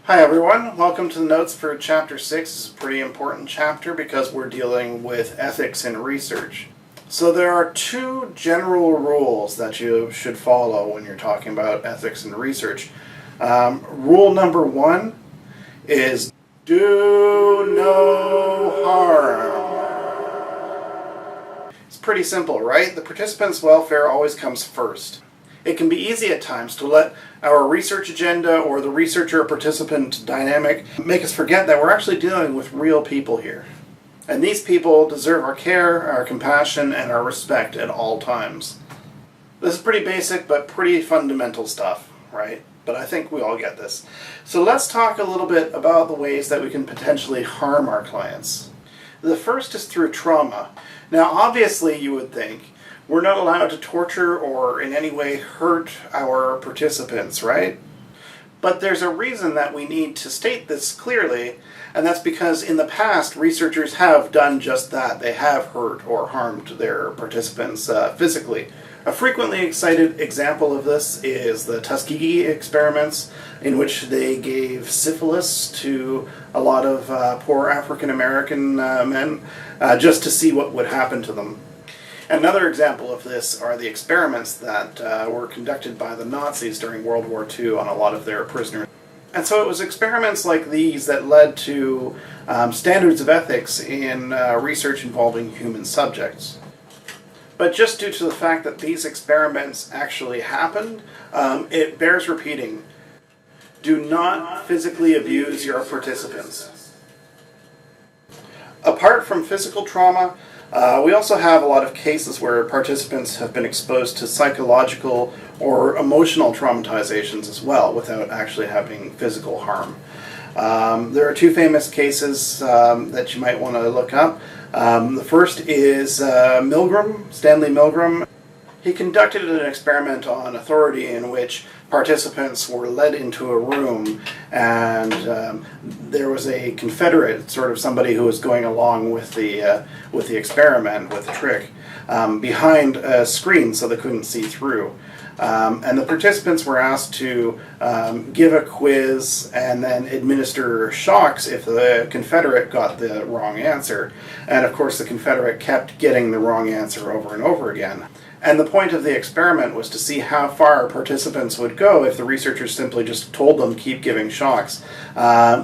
Hi everyone, welcome to the notes for Chapter 6. This is a pretty important chapter because we're dealing with ethics in research. So there are two general rules that you should follow when you're talking about ethics in research. Rule number one is do no harm. It's pretty simple, right? The participants' welfare always comes first. It can be easy at times to let our research agenda or the researcher-participant dynamic make us forget that we're actually dealing with real people here. And these people deserve our care, our compassion, and our respect at all times. This is pretty basic but pretty fundamental stuff, right? But I think we all get this. So let's talk a little bit about the ways that we can potentially harm our clients. The first is through trauma. Now obviously you would think we're not allowed to torture or in any way hurt our participants, right? But there's a reason that we need to state this clearly, and that's because in the past researchers have done just that. They have hurt or harmed their participants physically. A frequently cited example of this is the Tuskegee experiments, in which they gave syphilis to a lot of poor African American men just to see what would happen to them. Another example of this are the experiments that were conducted by the Nazis during World War II on a lot of their prisoners. And so it was experiments like these that led to standards of ethics in research involving human subjects. But just due to the fact that these experiments actually happened, it bears repeating. Do not physically abuse your participants. Apart from physical trauma, we also have a lot of cases where participants have been exposed to psychological or emotional traumatizations as well without actually having physical harm. There are two famous cases that you might want to look up. The first is Stanley Milgram. He conducted an experiment on authority in which participants were led into a room and there was a Confederate, sort of somebody who was going along with the experiment, with the trick, behind a screen so they couldn't see through. And the participants were asked to give a quiz and then administer shocks if the Confederate got the wrong answer. And of course the Confederate kept getting the wrong answer over and over again. And the point of the experiment was to see how far participants would go if the researchers simply just told them keep giving shocks,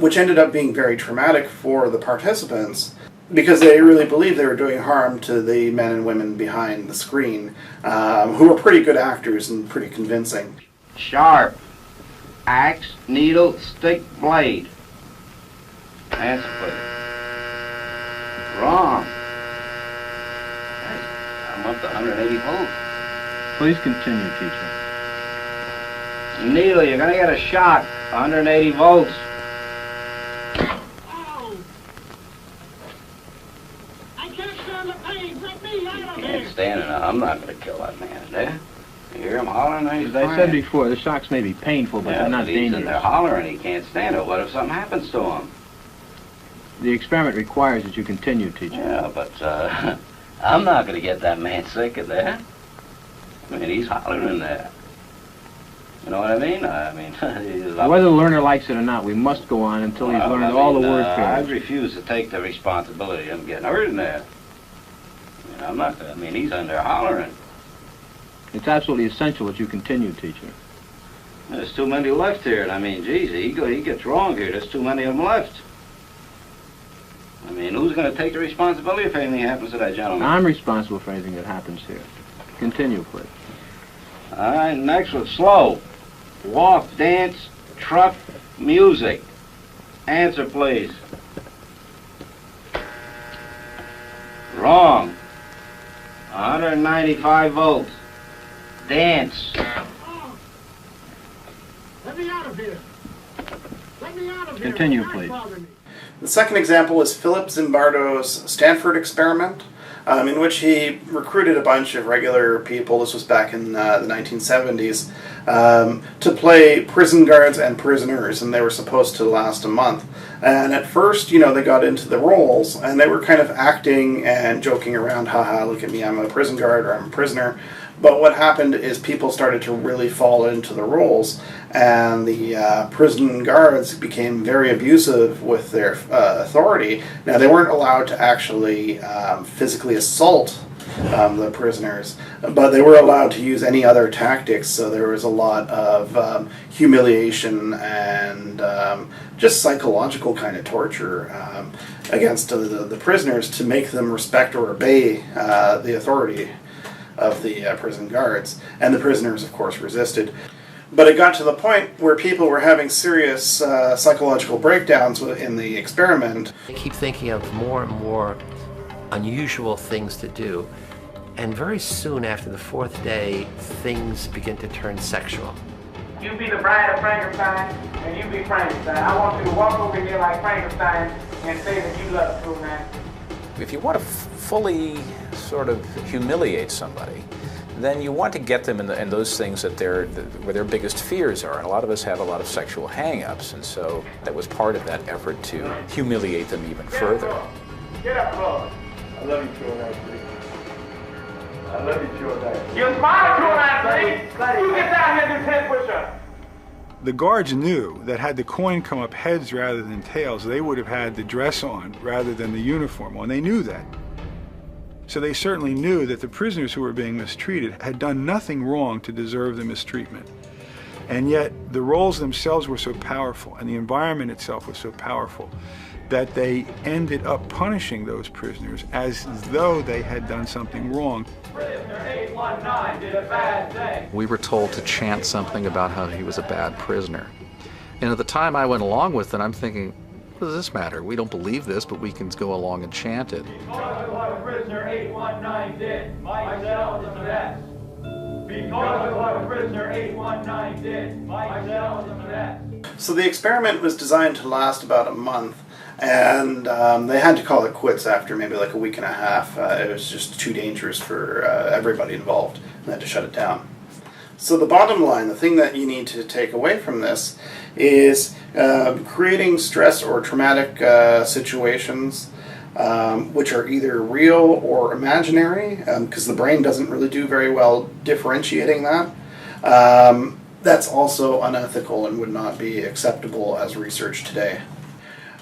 which ended up being very traumatic for the participants because they really believed they were doing harm to the men and women behind the screen, who were pretty good actors and pretty convincing. Sharp. Axe, needle, stick, blade. Answer, please. Wrong. I'm up to 180 volts. Please continue, teacher. Needle, you're gonna get a shock. 180 volts. Oh! I can't stand the pain. Let me out of Can't here. stand it. I'm not gonna kill that man there. You hear him hollering? He's As I crying. said before, the shocks may be painful, but they're not but he's in there dangerous. hollering. He can't stand it. What if something happens to him? The experiment requires that you continue, teacher. Yeah, but I'm not gonna get that man sick in there. I mean, he's hollering in there. You know what I mean? He's up. Whether the learner likes it or not, we must go on until he's learned all the word I pairs. refuse to take the responsibility of him getting hurt in there. I'm not. He's in there hollering. It's absolutely essential that you continue, teacher. There's too many left here, and geez, he gets wrong here. There's too many of them left. Who's going to take the responsibility if anything happens to that gentleman? I'm responsible for anything that happens here. Continue, please. All right, next one, slow. Walk, dance, truck, music. Answer, please. Wrong. 195 volts. Dance. Oh. Let me out of here. Let me out of here. Continue, Don't please. bother me. The second example is Philip Zimbardo's Stanford experiment, in which he recruited a bunch of regular people, this was back in the 1970s, to play prison guards and prisoners, and they were supposed to last a month. And at first, they got into the roles, and they were kind of acting and joking around, haha, look at me, I'm a prison guard, or I'm a prisoner. But what happened is people started to really fall into the roles, and the prison guards became very abusive with their authority. Now, they weren't allowed to actually physically assault the prisoners, but they were allowed to use any other tactics, so there was a lot of humiliation and just psychological kind of torture against the prisoners to make them respect or obey the authority of the prison guards. And the prisoners, of course, resisted. But it got to the point where people were having serious psychological breakdowns in the experiment. I keep thinking of more and more unusual things to do. And very soon after the fourth day, things begin to turn sexual. You be the bride of Frankenstein, and you be Frankenstein. I want you to walk over here like Frankenstein and say that you love true man. If you want to fully sort of humiliate somebody, then you want to get them in those things that where their biggest fears are. And a lot of us have a lot of sexual hang-ups, and so that was part of that effort to humiliate them even further. Get up, Lord. I love you, Troy Ashley. I love you, Troy Ashley. You're smart, Troy Ashley. You get down here and do 10 push-ups. The guards knew that had the coin come up heads rather than tails, they would have had the dress on rather than the uniform on. They knew that. So they certainly knew that the prisoners who were being mistreated had done nothing wrong to deserve the mistreatment. And yet the roles themselves were so powerful and the environment itself was so powerful that they ended up punishing those prisoners as though they had done something wrong. Prisoner 819 did a bad thing. We were told to chant something about how he was a bad prisoner. And at the time I went along with it, I'm thinking, what does this matter? We don't believe this, but we can go along and chant it. Because of what prisoner 819 did, myself is a mess. Because of what prisoner 819 did, myself is a mess. So the experiment was designed to last about a month, and they had to call it quits after maybe like a week and a half. It was just too dangerous for everybody involved, and they had to shut it down. So the bottom line, the thing that you need to take away from this is creating stress or traumatic situations which are either real or imaginary, because the brain doesn't really do very well differentiating that. That's also unethical and would not be acceptable as research today.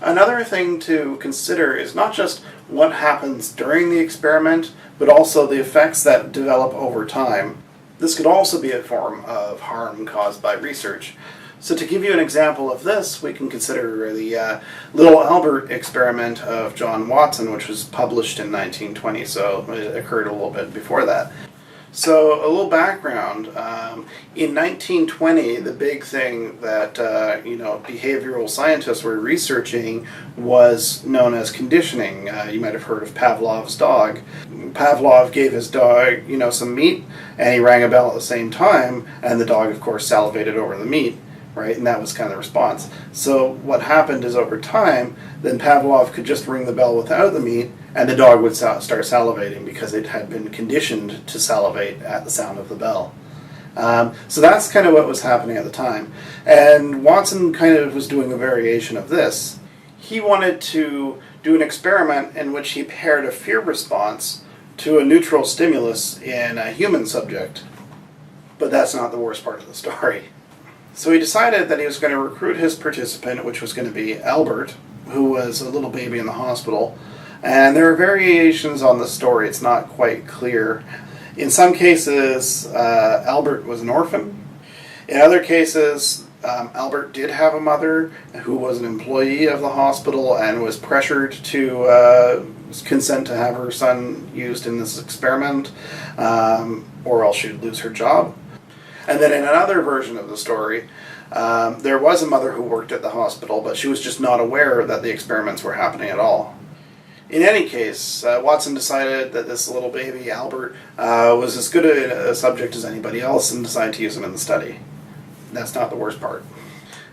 Another thing to consider is not just what happens during the experiment, but also the effects that develop over time. This could also be a form of harm caused by research. So to give you an example of this, we can consider the Little Albert experiment of John Watson, which was published in 1920, so it occurred a little bit before that. So a little background, in 1920, the big thing that behavioral scientists were researching was known as conditioning. You might have heard of Pavlov's dog. Pavlov gave his dog, some meat, and he rang a bell at the same time, and the dog, of course, salivated over the meat, right? And that was kind of the response. So what happened is over time, then Pavlov could just ring the bell without the meat, and the dog would start salivating because it had been conditioned to salivate at the sound of the bell. So that's kind of what was happening at the time. And Watson kind of was doing a variation of this. He wanted to do an experiment in which he paired a fear response to a neutral stimulus in a human subject. But that's not the worst part of the story. So he decided that he was going to recruit his participant, which was going to be Albert, who was a little baby in the hospital. And there are variations on the story. It's not quite clear. In some cases, Albert was an orphan. In other cases, Albert did have a mother who was an employee of the hospital and was pressured to consent to have her son used in this experiment, or else she'd lose her job. And then in another version of the story, there was a mother who worked at the hospital, but she was just not aware that the experiments were happening at all. In any case, Watson decided that this little baby, Albert, was as good a subject as anybody else and decided to use him in the study. That's not the worst part.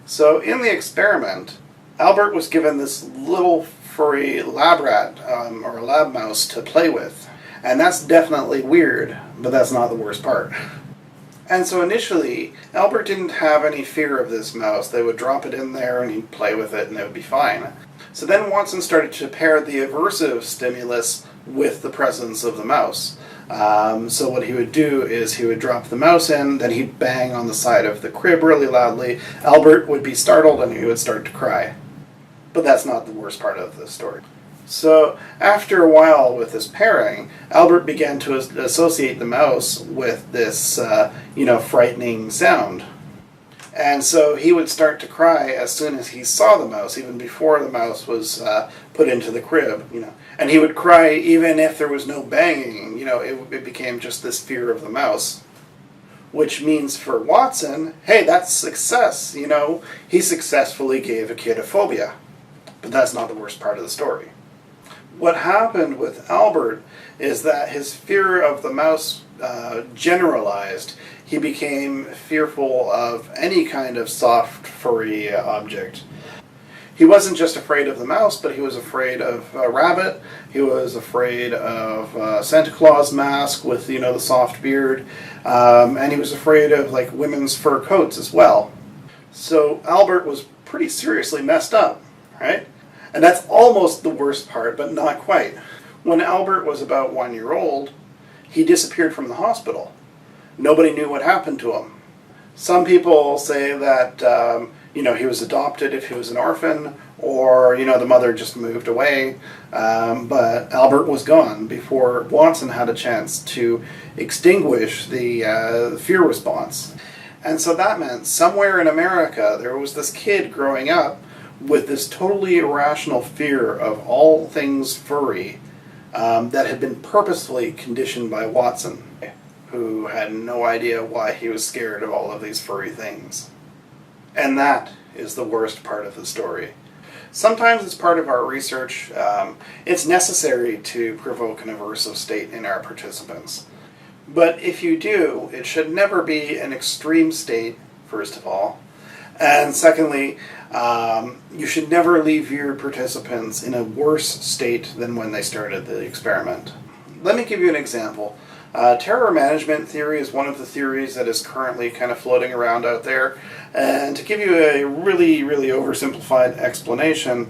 So in the experiment, Albert was given this little furry lab rat, or a lab mouse, to play with. And that's definitely weird, but that's not the worst part. And so initially, Albert didn't have any fear of this mouse. They would drop it in there and he'd play with it and it would be fine. So then Watson started to pair the aversive stimulus with the presence of the mouse. So what he would do is he would drop the mouse in, then he'd bang on the side of the crib really loudly. Albert would be startled and he would start to cry. But that's not the worst part of the story. So after a while with this pairing, Albert began to associate the mouse with this, frightening sound. And so he would start to cry as soon as he saw the mouse, even before the mouse was put into the crib, And he would cry even if there was no banging, it became just this fear of the mouse. Which means for Watson, hey, that's success, He successfully gave a kid a phobia. But that's not the worst part of the story. What happened with Albert is that his fear of the mouse generalized. He became fearful of any kind of soft, furry object. He wasn't just afraid of the mouse, but he was afraid of a rabbit. He was afraid of Santa Claus mask with, the soft beard. And he was afraid of, women's fur coats as well. So Albert was pretty seriously messed up, right? And that's almost the worst part, but not quite. When Albert was about 1 year old, he disappeared from the hospital. Nobody knew what happened to him. Some people say that, he was adopted if he was an orphan, or, the mother just moved away. But Albert was gone before Watson had a chance to extinguish the fear response. And so that meant somewhere in America there was this kid growing up with this totally irrational fear of all things furry that had been purposefully conditioned by Watson, who had no idea why he was scared of all of these furry things. And that is the worst part of the story. Sometimes as part of our research, it's necessary to provoke an aversive state in our participants. But if you do, it should never be an extreme state, first of all. And secondly, you should never leave your participants in a worse state than when they started the experiment. Let me give you an example. Terror management theory is one of the theories that is currently kind of floating around out there. And to give you a really, really oversimplified explanation,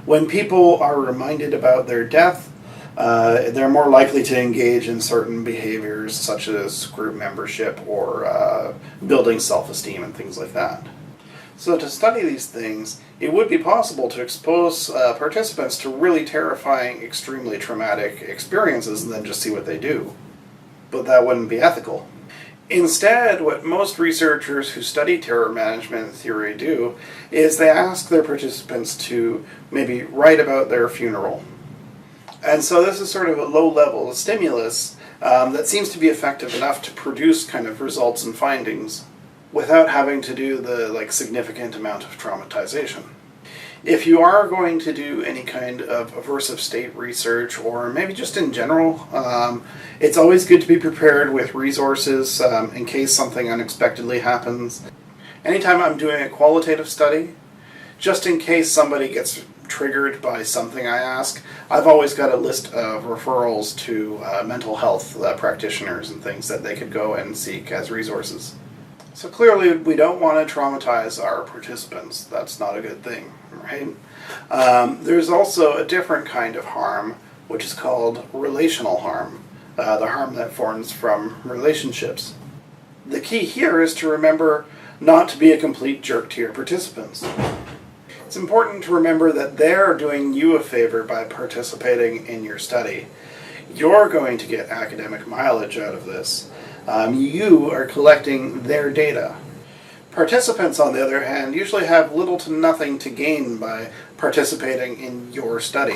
when people are reminded about their death, they're more likely to engage in certain behaviors such as group membership or building self-esteem and things like that. So to study these things, it would be possible to expose participants to really terrifying, extremely traumatic experiences and then just see what they do. But that wouldn't be ethical. Instead, what most researchers who study terror management theory do is they ask their participants to maybe write about their funeral. And so this is sort of a low-level stimulus that seems to be effective enough to produce kind of results and findings without having to do the significant amount of traumatization. If you are going to do any kind of aversive state research, or maybe just in general, it's always good to be prepared with resources in case something unexpectedly happens. Anytime I'm doing a qualitative study, just in case somebody gets triggered by something I ask, I've always got a list of referrals to mental health practitioners and things that they could go and seek as resources. So clearly we don't want to traumatize our participants. That's not a good thing, right? There's also a different kind of harm, which is called relational harm, the harm that forms from relationships. The key here is to remember not to be a complete jerk to your participants. It's important to remember that they're doing you a favor by participating in your study. You're going to get academic mileage out of this. You are collecting their data. Participants, on the other hand, usually have little to nothing to gain by participating in your study.